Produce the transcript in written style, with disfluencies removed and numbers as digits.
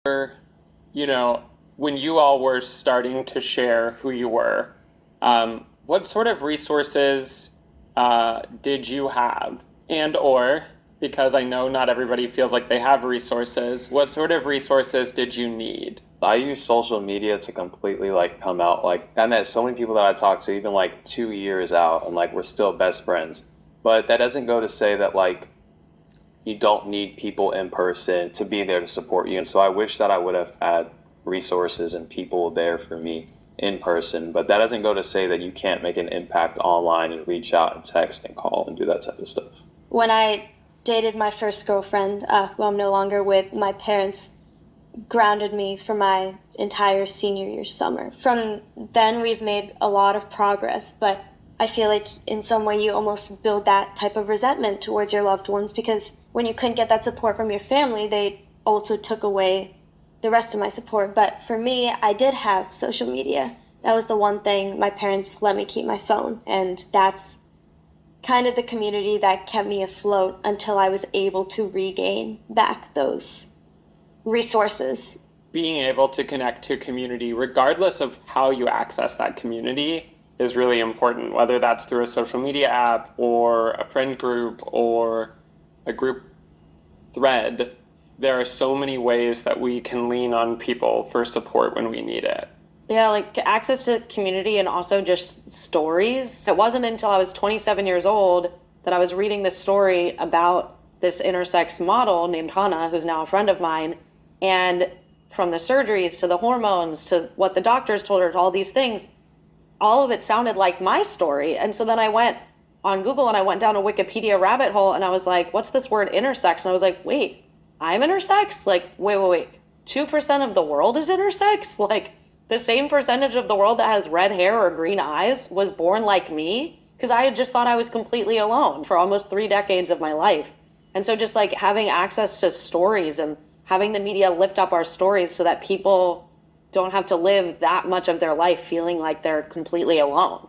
you know, when you all were starting to share who you were, what sort of resources did you have? And or, because I know not everybody feels like they have resources, what sort of resources did you need? I use social media to completely come out. I met so many people that I talked to, even 2 years out, and we're still best friends. But that doesn't go to say that you don't need people in person to be there to support you. And so I wish that I would have had resources and people there for me in person. But that doesn't go to say that you can't make an impact online and reach out and text and call and do that type of stuff. When I dated my first girlfriend, who I'm no longer with, my parents grounded me for my entire senior year summer. From then, we've made a lot of progress, but I feel like in some way you almost build that type of resentment towards your loved ones, because when you couldn't get that support from your family, they also took away the rest of my support. But for me, I did have social media. That was the one thing. My parents let me keep my phone, and that's kind of the community that kept me afloat until I was able to regain back those resources. Being able to connect to community, regardless of how you access that community, is really important, whether that's through a social media app or a friend group or a group thread. There are so many ways that we can lean on people for support when we need it. Yeah, access to community and also just stories. It wasn't until I was 27 years old that I was reading this story about this intersex model named Hannah, who's now a friend of mine. And from the surgeries to the hormones to what the doctors told her, to all these things, all of it sounded like my story. And so then I went on Google and I went down a Wikipedia rabbit hole and I was like, what's this word intersex? And I was like, wait, I'm intersex? Wait. 2% of the world is intersex? The same percentage of the world that has red hair or green eyes was born like me? Because I had just thought I was completely alone for almost 3 decades of my life. And so just having access to stories and having the media lift up our stories so that people don't have to live that much of their life feeling like they're completely alone.